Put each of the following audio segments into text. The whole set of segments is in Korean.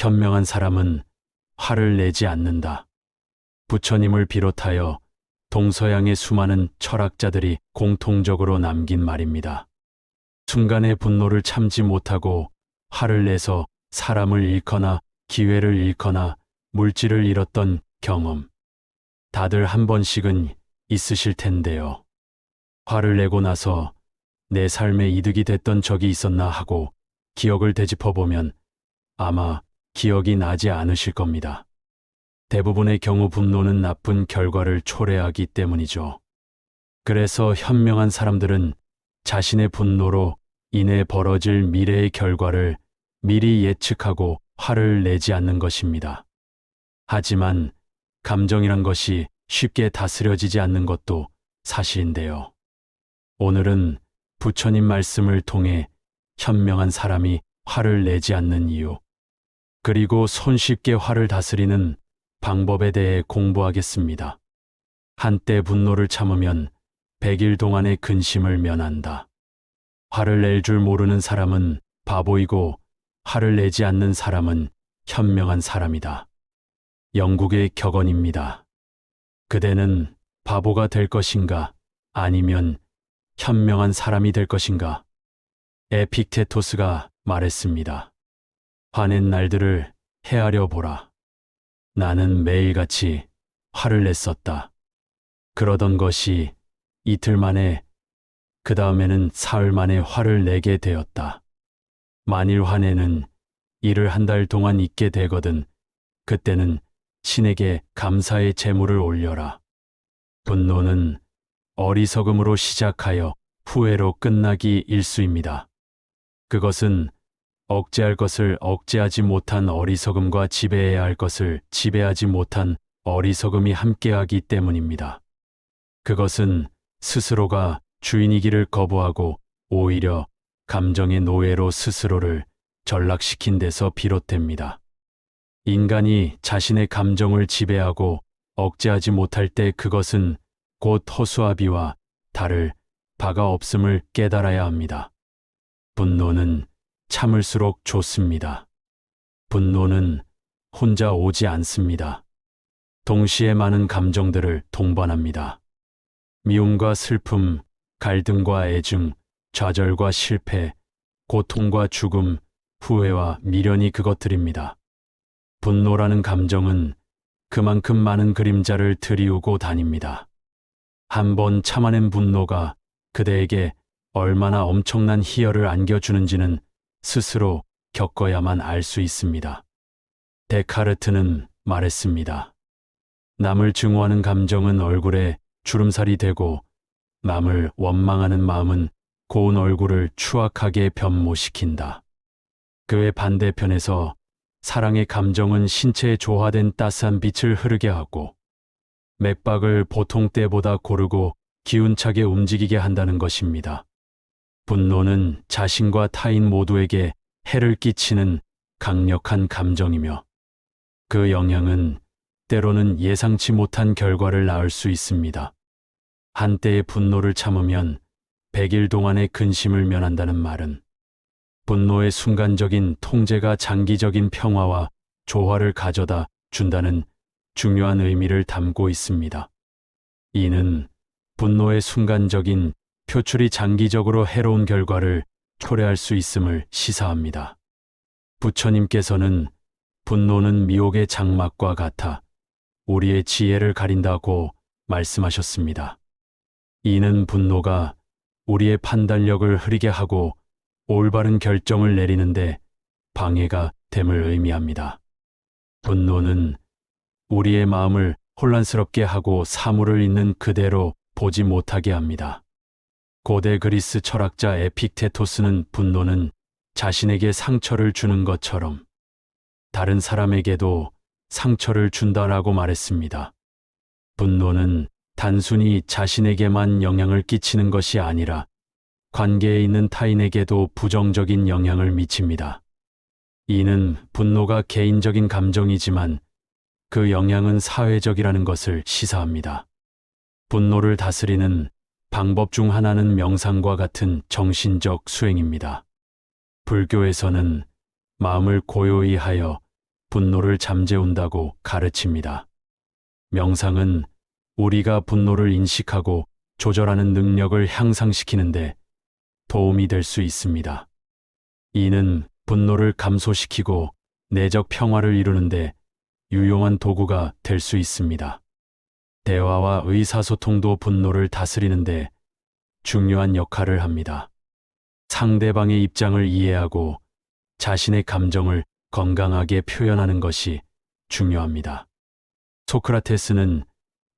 현명한 사람은 화를 내지 않는다. 부처님을 비롯하여 동서양의 수많은 철학자들이 공통적으로 남긴 말입니다. 순간의 분노를 참지 못하고 화를 내서 사람을 잃거나 기회를 잃거나 물질을 잃었던 경험. 다들 한 번씩은 있으실 텐데요. 화를 내고 나서 내 삶에 이득이 됐던 적이 있었나 하고 기억을 되짚어보면 아마 기억이 나지 않으실 겁니다. 대부분의 경우 분노는 나쁜 결과를 초래하기 때문이죠. 그래서 현명한 사람들은 자신의 분노로 인해 벌어질 미래의 결과를 미리 예측하고 화를 내지 않는 것입니다. 하지만 감정이란 것이 쉽게 다스려지지 않는 것도 사실인데요. 오늘은 부처님 말씀을 통해 현명한 사람이 화를 내지 않는 이유, 그리고 손쉽게 화를 다스리는 방법에 대해 공부하겠습니다. 한때 분노를 참으면 100일 동안의 근심을 면한다. 화를 낼 줄 모르는 사람은 바보이고 화를 내지 않는 사람은 현명한 사람이다. 영국의 격언입니다. 그대는 바보가 될 것인가 아니면 현명한 사람이 될 것인가? 에픽테토스가 말했습니다. 화낸 날들을 헤아려 보라. 나는 매일같이 화를 냈었다. 그러던 것이 이틀 만에, 그 다음에는 사흘 만에 화를 내게 되었다. 만일 화내는 일을 한 달 동안 있게 되거든 그때는 신에게 감사의 제물을 올려라. 분노는 어리석음으로 시작하여 후회로 끝나기 일쑤입니다. 그것은 억제할 것을 억제하지 못한 어리석음과 지배해야 할 것을 지배하지 못한 어리석음이 함께하기 때문입니다. 그것은 스스로가 주인이기를 거부하고 오히려 감정의 노예로 스스로를 전락시킨 데서 비롯됩니다. 인간이 자신의 감정을 지배하고 억제하지 못할 때 그것은 곧 허수아비와 다를 바가 없음을 깨달아야 합니다. 분노는 참을수록 좋습니다. 분노는 혼자 오지 않습니다. 동시에 많은 감정들을 동반합니다. 미움과 슬픔, 갈등과 애증, 좌절과 실패, 고통과 죽음, 후회와 미련이 그것들입니다. 분노라는 감정은 그만큼 많은 그림자를 들이우고 다닙니다. 한 번 참아낸 분노가 그대에게 얼마나 엄청난 희열을 안겨주는지는 스스로 겪어야만 알 수 있습니다. 데카르트는 말했습니다. 남을 증오하는 감정은 얼굴에 주름살이 되고 남을 원망하는 마음은 고운 얼굴을 추악하게 변모시킨다. 그의 반대편에서 사랑의 감정은 신체에 조화된 따스한 빛을 흐르게 하고 맥박을 보통 때보다 고르고 기운차게 움직이게 한다는 것입니다. 분노는 자신과 타인 모두에게 해를 끼치는 강력한 감정이며 그 영향은 때로는 예상치 못한 결과를 낳을 수 있습니다. 한때의 분노를 참으면 100일 동안의 근심을 면한다는 말은 분노의 순간적인 통제가 장기적인 평화와 조화를 가져다 준다는 중요한 의미를 담고 있습니다. 이는 분노의 순간적인 표출이 장기적으로 해로운 결과를 초래할 수 있음을 시사합니다. 부처님께서는 분노는 미혹의 장막과 같아 우리의 지혜를 가린다고 말씀하셨습니다. 이는 분노가 우리의 판단력을 흐리게 하고 올바른 결정을 내리는데 방해가 됨을 의미합니다. 분노는 우리의 마음을 혼란스럽게 하고 사물을 있는 그대로 보지 못하게 합니다. 고대 그리스 철학자 에픽테토스는 분노는 자신에게 상처를 주는 것처럼 다른 사람에게도 상처를 준다라고 말했습니다. 분노는 단순히 자신에게만 영향을 끼치는 것이 아니라 관계에 있는 타인에게도 부정적인 영향을 미칩니다. 이는 분노가 개인적인 감정이지만 그 영향은 사회적이라는 것을 시사합니다. 분노를 다스리는 방법 중 하나는 명상과 같은 정신적 수행입니다. 불교에서는 마음을 고요히 하여 분노를 잠재운다고 가르칩니다. 명상은 우리가 분노를 인식하고 조절하는 능력을 향상시키는데 도움이 될 수 있습니다. 이는 분노를 감소시키고 내적 평화를 이루는데 유용한 도구가 될 수 있습니다. 대화와 의사소통도 분노를 다스리는데 중요한 역할을 합니다. 상대방의 입장을 이해하고 자신의 감정을 건강하게 표현하는 것이 중요합니다. 소크라테스는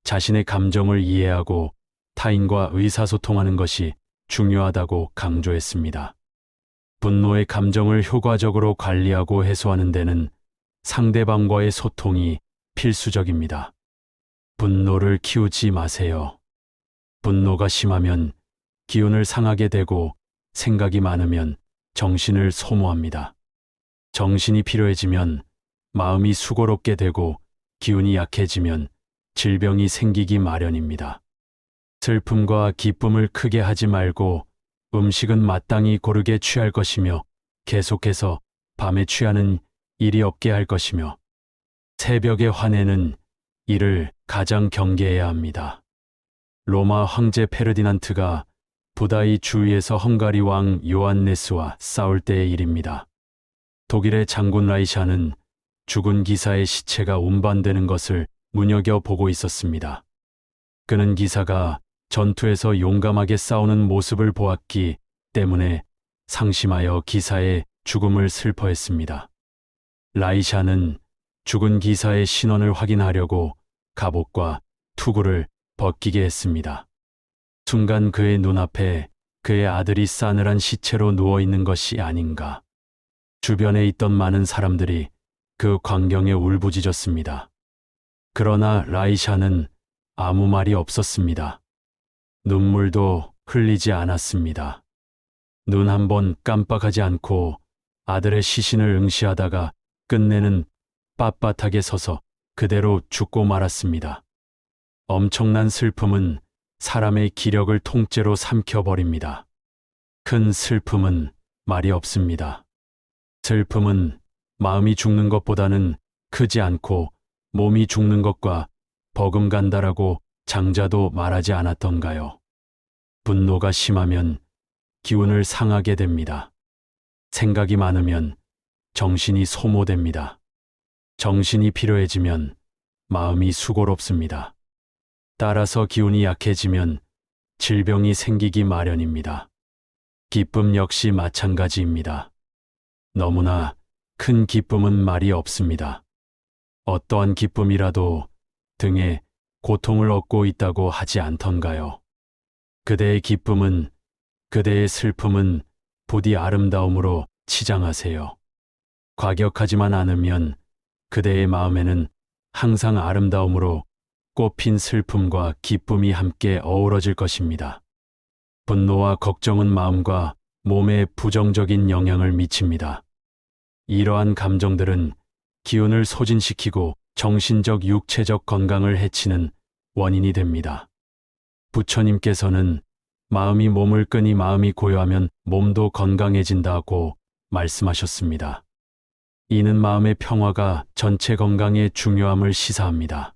자신의 감정을 이해하고 타인과 의사소통하는 것이 중요하다고 강조했습니다. 분노의 감정을 효과적으로 관리하고 해소하는 데는 상대방과의 소통이 필수적입니다. 분노를 키우지 마세요. 분노가 심하면 기운을 상하게 되고 생각이 많으면 정신을 소모합니다. 정신이 피로해지면 마음이 수고롭게 되고 기운이 약해지면 질병이 생기기 마련입니다. 슬픔과 기쁨을 크게 하지 말고 음식은 마땅히 고르게 취할 것이며 계속해서 밤에 취하는 일이 없게 할 것이며 새벽에 화내는 일을 가장 경계해야 합니다. 로마 황제 페르디난트가 부다의 주위에서 헝가리 왕 요한네스와 싸울 때의 일입니다. 독일의 장군 라이샤는 죽은 기사의 시체가 운반되는 것을 눈여겨보고 있었습니다. 그는 기사가 전투에서 용감하게 싸우는 모습을 보았기 때문에 상심하여 기사의 죽음을 슬퍼했습니다. 라이샤는 죽은 기사의 신원을 확인하려고 갑옷과 투구를 벗기게 했습니다. 순간 그의 눈앞에 그의 아들이 싸늘한 시체로 누워있는 것이 아닌가. 주변에 있던 많은 사람들이 그 광경에 울부짖었습니다. 그러나 라이샤는 아무 말이 없었습니다. 눈물도 흘리지 않았습니다. 눈 한 번 깜빡하지 않고 아들의 시신을 응시하다가 끝내는 빳빳하게 서서 그대로 죽고 말았습니다. 엄청난 슬픔은 사람의 기력을 통째로 삼켜버립니다. 큰 슬픔은 말이 없습니다. 슬픔은 마음이 죽는 것보다는 크지 않고 몸이 죽는 것과 버금간다라고 장자도 말하지 않았던가요? 분노가 심하면 기운을 상하게 됩니다. 생각이 많으면 정신이 소모됩니다. 정신이 피로해지면 마음이 수고롭습니다. 따라서 기운이 약해지면 질병이 생기기 마련입니다. 기쁨 역시 마찬가지입니다. 너무나 큰 기쁨은 말이 없습니다. 어떠한 기쁨이라도 등에 고통을 얻고 있다고 하지 않던가요? 그대의 기쁨은, 그대의 슬픔은 부디 아름다움으로 치장하세요. 과격하지만 않으면 그대의 마음에는 항상 아름다움으로 꽃핀 슬픔과 기쁨이 함께 어우러질 것입니다. 분노와 걱정은 마음과 몸에 부정적인 영향을 미칩니다. 이러한 감정들은 기운을 소진시키고 정신적, 육체적 건강을 해치는 원인이 됩니다. 부처님께서는 마음이 몸을 끄니 마음이 고요하면 몸도 건강해진다고 말씀하셨습니다. 이는 마음의 평화가 전체 건강의 중요함을 시사합니다.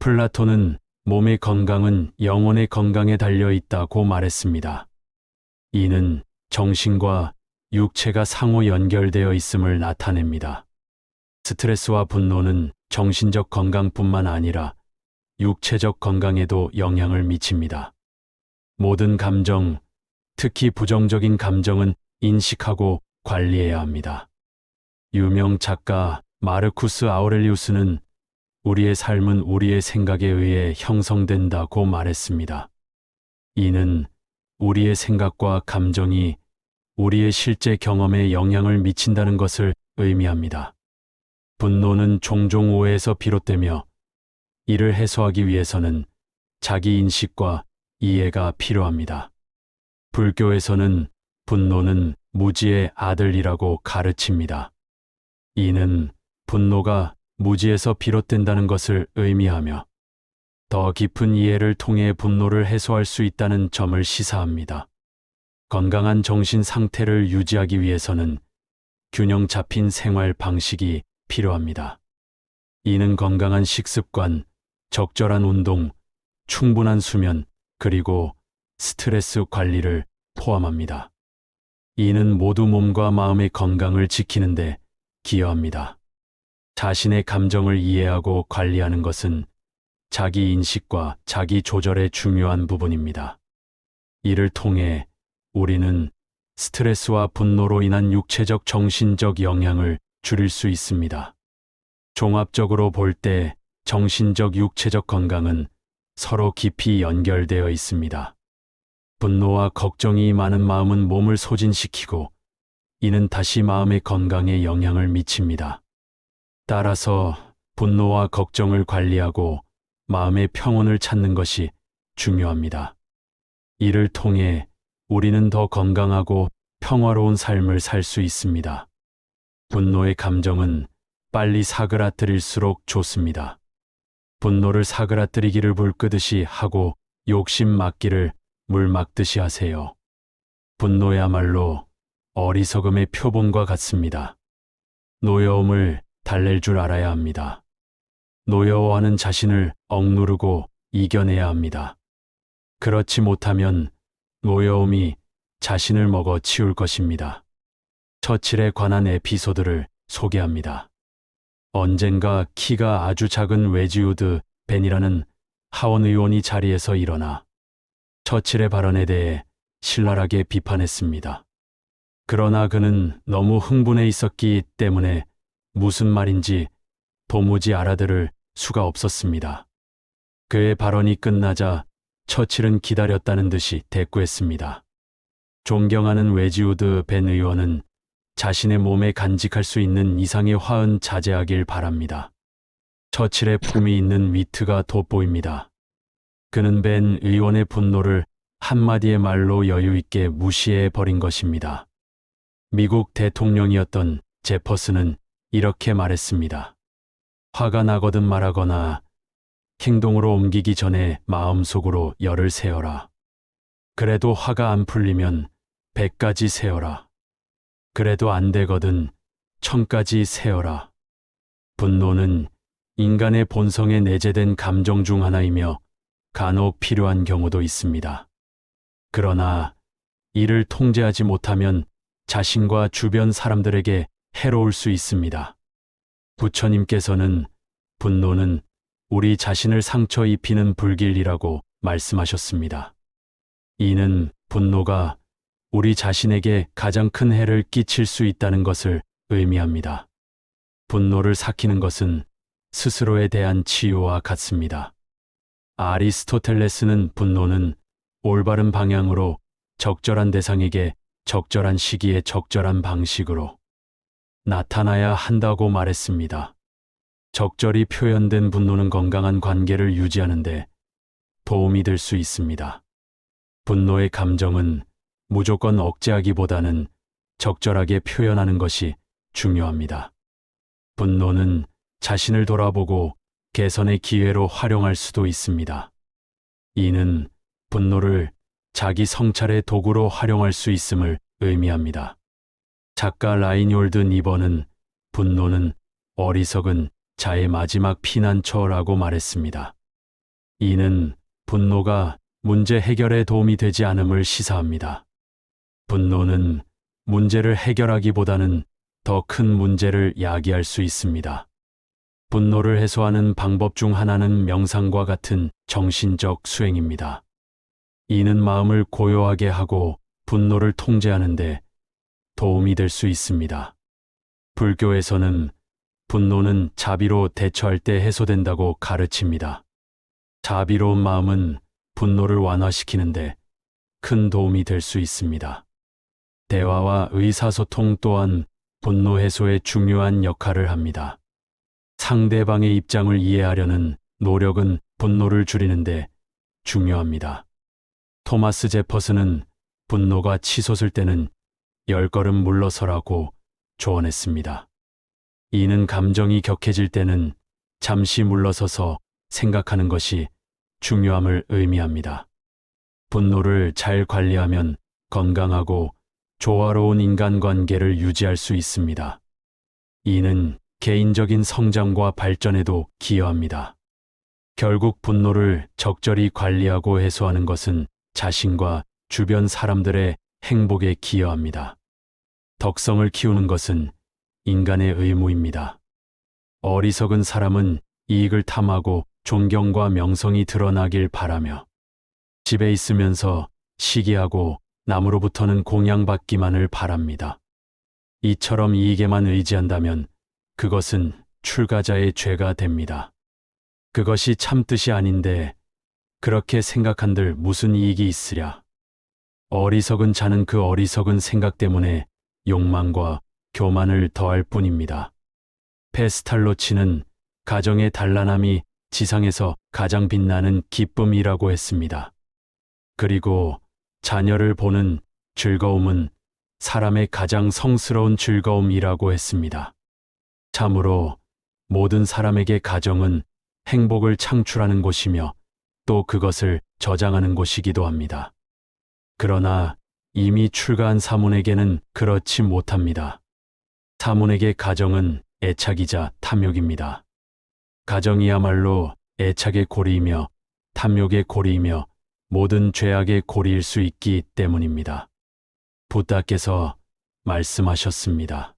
플라톤은 몸의 건강은 영혼의 건강에 달려 있다고 말했습니다. 이는 정신과 육체가 상호 연결되어 있음을 나타냅니다. 스트레스와 분노는 정신적 건강뿐만 아니라 육체적 건강에도 영향을 미칩니다. 모든 감정, 특히 부정적인 감정은 인식하고 관리해야 합니다. 유명 작가 마르쿠스 아우렐리우스는 우리의 삶은 우리의 생각에 의해 형성된다고 말했습니다. 이는 우리의 생각과 감정이 우리의 실제 경험에 영향을 미친다는 것을 의미합니다. 분노는 종종 오해에서 비롯되며 이를 해소하기 위해서는 자기 인식과 이해가 필요합니다. 불교에서는 분노는 무지의 아들이라고 가르칩니다. 이는 분노가 무지에서 비롯된다는 것을 의미하며 더 깊은 이해를 통해 분노를 해소할 수 있다는 점을 시사합니다. 건강한 정신 상태를 유지하기 위해서는 균형 잡힌 생활 방식이 필요합니다. 이는 건강한 식습관, 적절한 운동, 충분한 수면, 그리고 스트레스 관리를 포함합니다. 이는 모두 몸과 마음의 건강을 지키는데 기여합니다. 자신의 감정을 이해하고 관리하는 것은 자기 인식과 자기 조절의 중요한 부분입니다. 이를 통해 우리는 스트레스와 분노로 인한 육체적, 정신적 영향을 줄일 수 있습니다. 종합적으로 볼 때 정신적, 육체적 건강은 서로 깊이 연결되어 있습니다. 분노와 걱정이 많은 마음은 몸을 소진시키고 이는 다시 마음의 건강에 영향을 미칩니다. 따라서 분노와 걱정을 관리하고 마음의 평온을 찾는 것이 중요합니다. 이를 통해 우리는 더 건강하고 평화로운 삶을 살 수 있습니다. 분노의 감정은 빨리 사그라뜨릴수록 좋습니다. 분노를 사그라뜨리기를 불 끄듯이 하고 욕심 막기를 물 막듯이 하세요. 분노야말로 어리석음의 표본과 같습니다. 노여움을 달랠 줄 알아야 합니다. 노여워하는 자신을 억누르고 이겨내야 합니다. 그렇지 못하면 노여움이 자신을 먹어 치울 것입니다. 처칠에 관한 에피소드를 소개합니다. 언젠가 키가 아주 작은 웨지우드 벤이라는 하원 의원이 자리에서 일어나 처칠의 발언에 대해 신랄하게 비판했습니다. 그러나 그는 너무 흥분해 있었기 때문에 무슨 말인지 도무지 알아들을 수가 없었습니다. 그의 발언이 끝나자 처칠은 기다렸다는 듯이 대꾸했습니다. 존경하는 웨지우드 벤 의원은 자신의 몸에 간직할 수 있는 이상의 화은 자제하길 바랍니다. 처칠의 품이 있는 위트가 돋보입니다. 그는 벤 의원의 분노를 한마디의 말로 여유 있게 무시해 버린 것입니다. 미국 대통령이었던 제퍼슨은 이렇게 말했습니다. 화가 나거든 말하거나 행동으로 옮기기 전에 마음속으로 열을 세어라. 그래도 화가 안 풀리면 100가지 세어라. 그래도 안 되거든 1000가지 세어라. 분노는 인간의 본성에 내재된 감정 중 하나이며 간혹 필요한 경우도 있습니다. 그러나 이를 통제하지 못하면 자신과 주변 사람들에게 해로울 수 있습니다. 부처님께서는 분노는 우리 자신을 상처 입히는 불길이라고 말씀하셨습니다. 이는 분노가 우리 자신에게 가장 큰 해를 끼칠 수 있다는 것을 의미합니다. 분노를 삭히는 것은 스스로에 대한 치유와 같습니다. 아리스토텔레스는 분노는 올바른 방향으로 적절한 대상에게 적절한 시기에 적절한 방식으로 나타나야 한다고 말했습니다. 적절히 표현된 분노는 건강한 관계를 유지하는 데 도움이 될 수 있습니다. 분노의 감정은 무조건 억제하기보다는 적절하게 표현하는 것이 중요합니다. 분노는 자신을 돌아보고 개선의 기회로 활용할 수도 있습니다. 이는 분노를 자기 성찰의 도구로 활용할 수 있음을 의미합니다. 작가 라이뇰드 니버는 분노는 어리석은 자의 마지막 피난처라고 말했습니다. 이는 분노가 문제 해결에 도움이 되지 않음을 시사합니다. 분노는 문제를 해결하기보다는 더 큰 문제를 야기할 수 있습니다. 분노를 해소하는 방법 중 하나는 명상과 같은 정신적 수행입니다. 이는 마음을 고요하게 하고 분노를 통제하는데 도움이 될 수 있습니다. 불교에서는 분노는 자비로 대처할 때 해소된다고 가르칩니다. 자비로운 마음은 분노를 완화시키는데 큰 도움이 될 수 있습니다. 대화와 의사소통 또한 분노 해소에 중요한 역할을 합니다. 상대방의 입장을 이해하려는 노력은 분노를 줄이는데 중요합니다. 토마스 제퍼슨은 분노가 치솟을 때는 10걸음 물러서라고 조언했습니다. 이는 감정이 격해질 때는 잠시 물러서서 생각하는 것이 중요함을 의미합니다. 분노를 잘 관리하면 건강하고 조화로운 인간관계를 유지할 수 있습니다. 이는 개인적인 성장과 발전에도 기여합니다. 결국 분노를 적절히 관리하고 해소하는 것은 자신과 주변 사람들의 행복에 기여합니다. 덕성을 키우는 것은 인간의 의무입니다. 어리석은 사람은 이익을 탐하고 존경과 명성이 드러나길 바라며 집에 있으면서 시기하고 남으로부터는 공양받기만을 바랍니다. 이처럼 이익에만 의지한다면 그것은 출가자의 죄가 됩니다. 그것이 참 뜻이 아닌데 그렇게 생각한들 무슨 이익이 있으랴. 어리석은 자는 그 어리석은 생각 때문에 욕망과 교만을 더할 뿐입니다. 페스탈로치는 가정의 단란함이 지상에서 가장 빛나는 기쁨이라고 했습니다. 그리고 자녀를 보는 즐거움은 사람의 가장 성스러운 즐거움이라고 했습니다. 참으로 모든 사람에게 가정은 행복을 창출하는 곳이며 또 그것을 저장하는 곳이기도 합니다. 그러나 이미 출가한 사문에게는 그렇지 못합니다. 사문에게 가정은 애착이자 탐욕입니다. 가정이야말로 애착의 고리이며 탐욕의 고리이며 모든 죄악의 고리일 수 있기 때문입니다. 부다께서 말씀하셨습니다.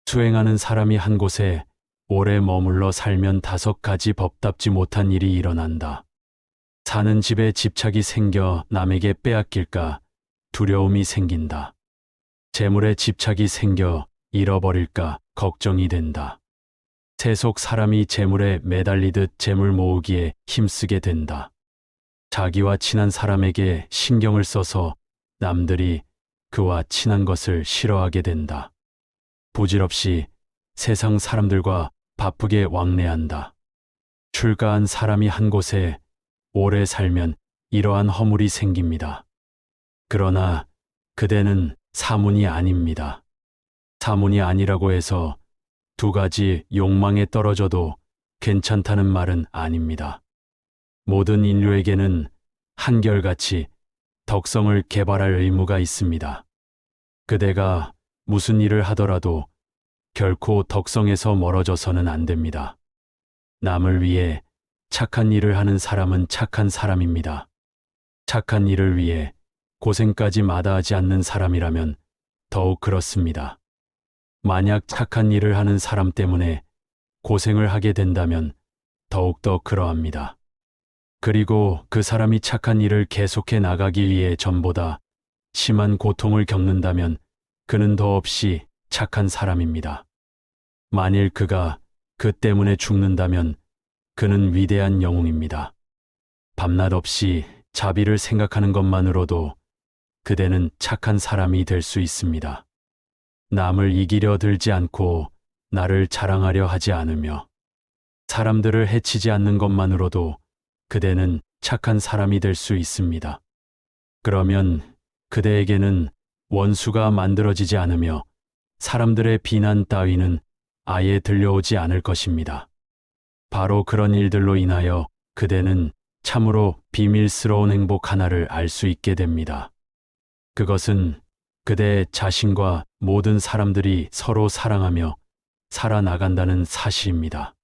수행하는 사람이 한 곳에 오래 머물러 살면 5가지 법답지 못한 일이 일어난다. 사는 집에 집착이 생겨 남에게 빼앗길까 두려움이 생긴다. 재물에 집착이 생겨 잃어버릴까 걱정이 된다. 세속 사람이 재물에 매달리듯 재물 모으기에 힘쓰게 된다. 자기와 친한 사람에게 신경을 써서 남들이 그와 친한 것을 싫어하게 된다. 부질없이 세상 사람들과 바쁘게 왕래한다. 출가한 사람이 한 곳에 오래 살면 이러한 허물이 생깁니다. 그러나 그대는 사문이 아닙니다. 사문이 아니라고 해서 2가지 욕망에 떨어져도 괜찮다는 말은 아닙니다. 모든 인류에게는 한결같이 덕성을 개발할 의무가 있습니다. 그대가 무슨 일을 하더라도 결코 덕성에서 멀어져서는 안 됩니다. 남을 위해 착한 일을 하는 사람은 착한 사람입니다. 착한 일을 위해 고생까지 마다하지 않는 사람이라면 더욱 그렇습니다. 만약 착한 일을 하는 사람 때문에 고생을 하게 된다면 더욱더 그러합니다. 그리고 그 사람이 착한 일을 계속해 나가기 위해 전보다 심한 고통을 겪는다면 그는 더없이 착한 사람입니다. 만일 그가 그 때문에 죽는다면 그는 위대한 영웅입니다. 밤낮 없이 자비를 생각하는 것만으로도 그대는 착한 사람이 될 수 있습니다. 남을 이기려 들지 않고 나를 자랑하려 하지 않으며 사람들을 해치지 않는 것만으로도 그대는 착한 사람이 될 수 있습니다. 그러면 그대에게는 원수가 만들어지지 않으며 사람들의 비난 따위는 아예 들려오지 않을 것입니다. 바로 그런 일들로 인하여 그대는 참으로 비밀스러운 행복 하나를 알 수 있게 됩니다. 그것은 그대 자신과 모든 사람들이 서로 사랑하며 살아나간다는 사실입니다.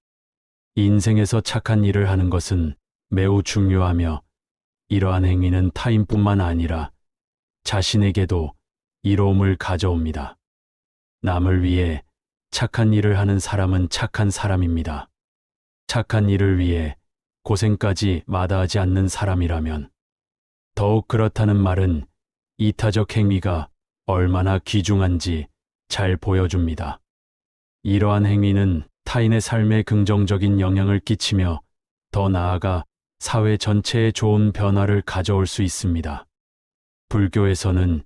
인생에서 착한 일을 하는 것은 매우 중요하며 이러한 행위는 타인뿐만 아니라 자신에게도 이로움을 가져옵니다. 남을 위해 착한 일을 하는 사람은 착한 사람입니다. 착한 일을 위해 고생까지 마다하지 않는 사람이라면 더욱 그렇다는 말은 이타적 행위가 얼마나 귀중한지 잘 보여줍니다. 이러한 행위는 타인의 삶에 긍정적인 영향을 끼치며 더 나아가 사회 전체에 좋은 변화를 가져올 수 있습니다. 불교에서는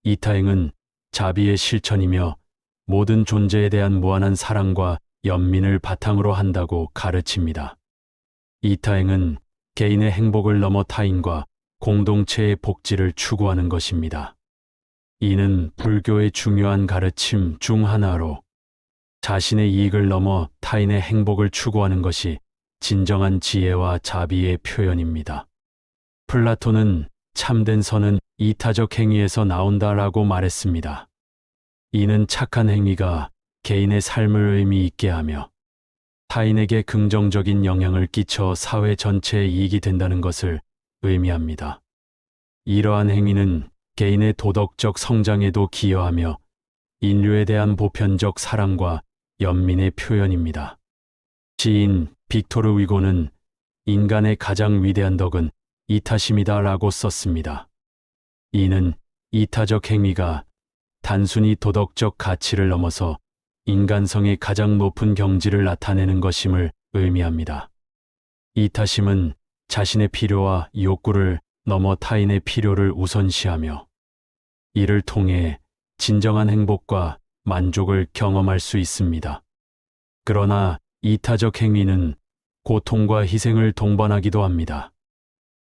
이타행은 자비의 실천이며 모든 존재에 대한 무한한 사랑과 연민을 바탕으로 한다고 가르칩니다. 이타행은 개인의 행복을 넘어 타인과 공동체의 복지를 추구하는 것입니다. 이는 불교의 중요한 가르침 중 하나로 자신의 이익을 넘어 타인의 행복을 추구하는 것이 진정한 지혜와 자비의 표현입니다. 플라톤은 참된 선은 이타적 행위에서 나온다라고 말했습니다. 이는 착한 행위가 개인의 삶을 의미 있게 하며 타인에게 긍정적인 영향을 끼쳐 사회 전체에 이익이 된다는 것을 의미합니다. 이러한 행위는 개인의 도덕적 성장에도 기여하며 인류에 대한 보편적 사랑과 연민의 표현입니다. 시인 빅토르 위고는 인간의 가장 위대한 덕은 이타심이다 라고 썼습니다. 이는 이타적 행위가 단순히 도덕적 가치를 넘어서 인간성의 가장 높은 경지를 나타내는 것임을 의미합니다. 이타심은 자신의 필요와 욕구를 넘어 타인의 필요를 우선시하며 이를 통해 진정한 행복과 만족을 경험할 수 있습니다. 그러나 이타적 행위는 고통과 희생을 동반하기도 합니다.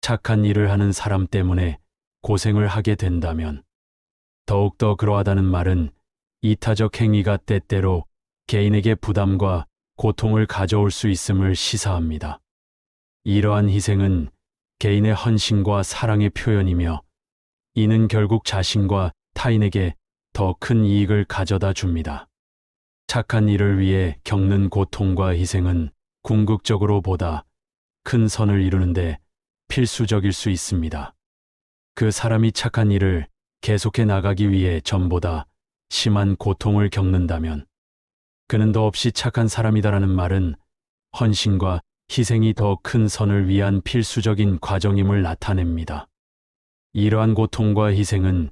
착한 일을 하는 사람 때문에 고생을 하게 된다면 더욱더 그러하다는 말은 이타적 행위가 때때로 개인에게 부담과 고통을 가져올 수 있음을 시사합니다. 이러한 희생은 개인의 헌신과 사랑의 표현이며 이는 결국 자신과 타인에게 더 큰 이익을 가져다 줍니다. 착한 일을 위해 겪는 고통과 희생은 궁극적으로 보다 큰 선을 이루는데 필수적일 수 있습니다. 그 사람이 착한 일을 계속해 나가기 위해 전보다 심한 고통을 겪는다면 그는 더없이 착한 사람이다라는 말은 헌신과 희생이 더 큰 선을 위한 필수적인 과정임을 나타냅니다. 이러한 고통과 희생은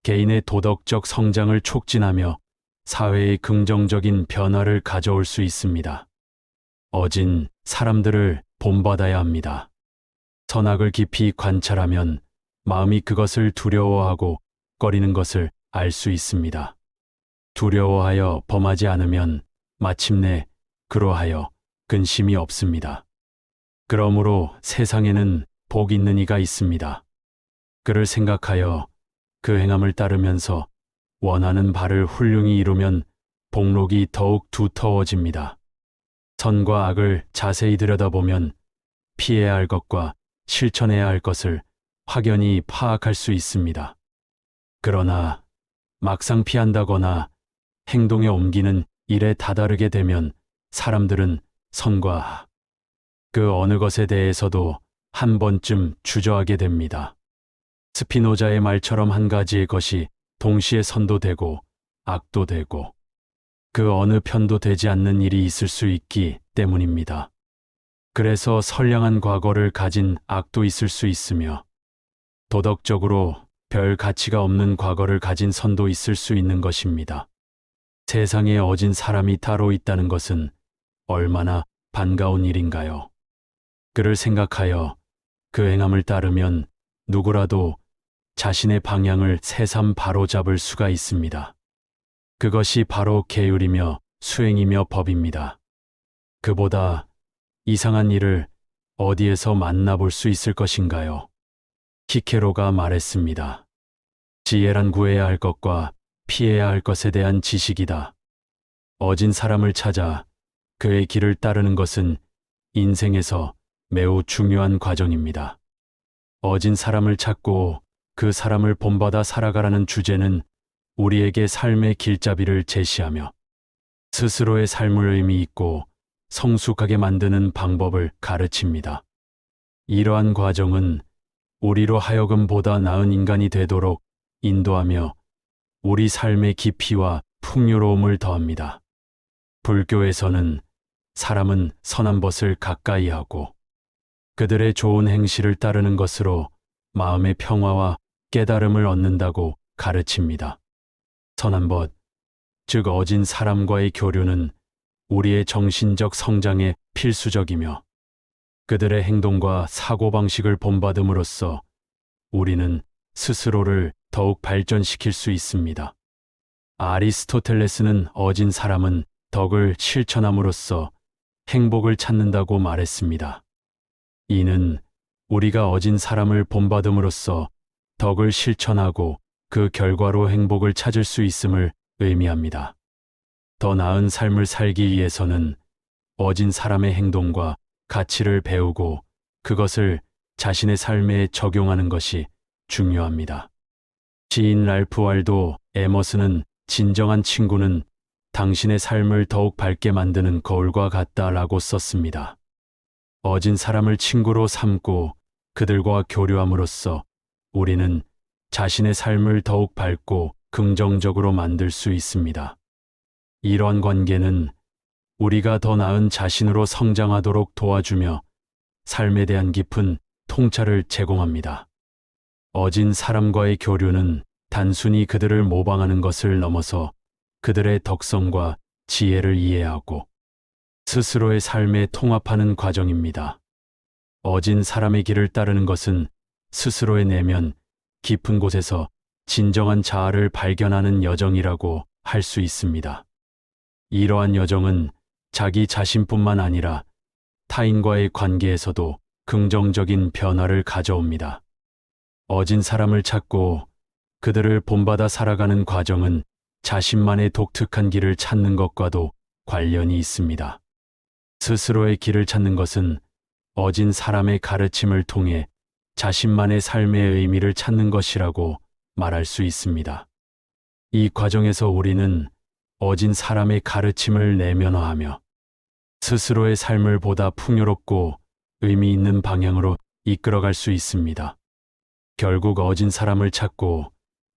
개인의 도덕적 성장을 촉진하며 사회의 긍정적인 변화를 가져올 수 있습니다. 어진 사람들을 본받아야 합니다. 선악을 깊이 관찰하면 마음이 그것을 두려워하고 꺼리는 것을 알 수 있습니다. 두려워하여 범하지 않으면 마침내 그로하여 근심이 없습니다. 그러므로 세상에는 복 있는 이가 있습니다. 그를 생각하여 그 행함을 따르면서 원하는 바를 훌륭히 이루면 복록이 더욱 두터워집니다. 선과 악을 자세히 들여다보면 피해야 할 것과 실천해야 할 것을 확연히 파악할 수 있습니다. 그러나 막상 피한다거나 행동에 옮기는 일에 다다르게 되면 사람들은 선과 그 어느 것에 대해서도 한 번쯤 주저하게 됩니다. 스피노자의 말처럼 한 가지의 것이 동시에 선도 되고 악도 되고 그 어느 편도 되지 않는 일이 있을 수 있기 때문입니다. 그래서 선량한 과거를 가진 악도 있을 수 있으며 도덕적으로 별 가치가 없는 과거를 가진 선도 있을 수 있는 것입니다. 세상에 어진 사람이 따로 있다는 것은 얼마나 반가운 일인가요? 그를 생각하여 그 행함을 따르면 누구라도 자신의 방향을 새삼 바로잡을 수가 있습니다. 그것이 바로 계율이며 수행이며 법입니다. 그보다 이상한 일을 어디에서 만나볼 수 있을 것인가요? 키케로가 말했습니다. 지혜란 구해야 할 것과 피해야 할 것에 대한 지식이다. 어진 사람을 찾아 그의 길을 따르는 것은 인생에서 매우 중요한 과정입니다. 어진 사람을 찾고 그 사람을 본받아 살아가라는 주제는 우리에게 삶의 길잡이를 제시하며 스스로의 삶을 의미 있고 성숙하게 만드는 방법을 가르칩니다. 이러한 과정은 우리로 하여금 보다 나은 인간이 되도록 인도하며 우리 삶의 깊이와 풍요로움을 더합니다. 불교에서는 사람은 선한 벗을 가까이 하고 그들의 좋은 행실을 따르는 것으로 마음의 평화와 깨달음을 얻는다고 가르칩니다. 선한 벗, 즉 어진 사람과의 교류는 우리의 정신적 성장에 필수적이며 그들의 행동과 사고방식을 본받음으로써 우리는 스스로를 더욱 발전시킬 수 있습니다. 아리스토텔레스는 어진 사람은 덕을 실천함으로써 행복을 찾는다고 말했습니다. 이는 우리가 어진 사람을 본받음으로써 덕을 실천하고 그 결과로 행복을 찾을 수 있음을 의미합니다. 더 나은 삶을 살기 위해서는 어진 사람의 행동과 가치를 배우고 그것을 자신의 삶에 적용하는 것이 중요합니다. 시인 랄프 왈도 에머슨은 진정한 친구는 당신의 삶을 더욱 밝게 만드는 거울과 같다라고 썼습니다. 어진 사람을 친구로 삼고 그들과 교류함으로써 우리는 자신의 삶을 더욱 밝고 긍정적으로 만들 수 있습니다. 이러한 관계는 우리가 더 나은 자신으로 성장하도록 도와주며 삶에 대한 깊은 통찰을 제공합니다. 어진 사람과의 교류는 단순히 그들을 모방하는 것을 넘어서 그들의 덕성과 지혜를 이해하고 스스로의 삶에 통합하는 과정입니다. 어진 사람의 길을 따르는 것은 스스로의 내면 깊은 곳에서 진정한 자아를 발견하는 여정이라고 할 수 있습니다. 이러한 여정은 자기 자신뿐만 아니라 타인과의 관계에서도 긍정적인 변화를 가져옵니다. 어진 사람을 찾고 그들을 본받아 살아가는 과정은 자신만의 독특한 길을 찾는 것과도 관련이 있습니다. 스스로의 길을 찾는 것은 어진 사람의 가르침을 통해 자신만의 삶의 의미를 찾는 것이라고 말할 수 있습니다. 이 과정에서 우리는 어진 사람의 가르침을 내면화하며 스스로의 삶을 보다 풍요롭고 의미 있는 방향으로 이끌어갈 수 있습니다. 결국 어진 사람을 찾고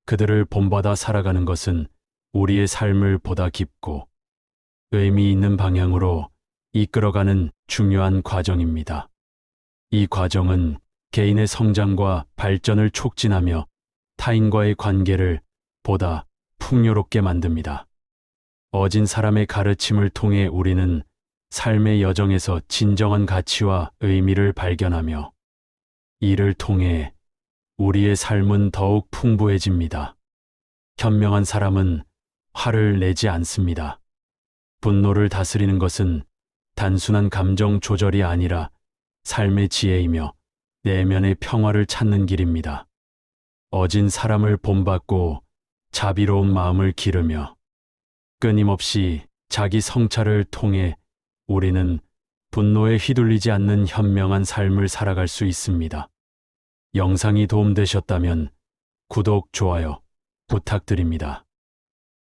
그들을 본받아 살아가는 것은 우리의 삶을 보다 깊고 의미 있는 방향으로 이끌어가는 중요한 과정입니다. 이 과정은 개인의 성장과 발전을 촉진하며 타인과의 관계를 보다 풍요롭게 만듭니다. 어진 사람의 가르침을 통해 우리는 삶의 여정에서 진정한 가치와 의미를 발견하며 이를 통해 우리의 삶은 더욱 풍부해집니다. 현명한 사람은 화를 내지 않습니다. 분노를 다스리는 것은 단순한 감정 조절이 아니라 삶의 지혜이며 내면의 평화를 찾는 길입니다. 어진 사람을 본받고 자비로운 마음을 기르며 끊임없이 자기 성찰을 통해 우리는 분노에 휘둘리지 않는 현명한 삶을 살아갈 수 있습니다. 영상이 도움되셨다면 구독, 좋아요 부탁드립니다.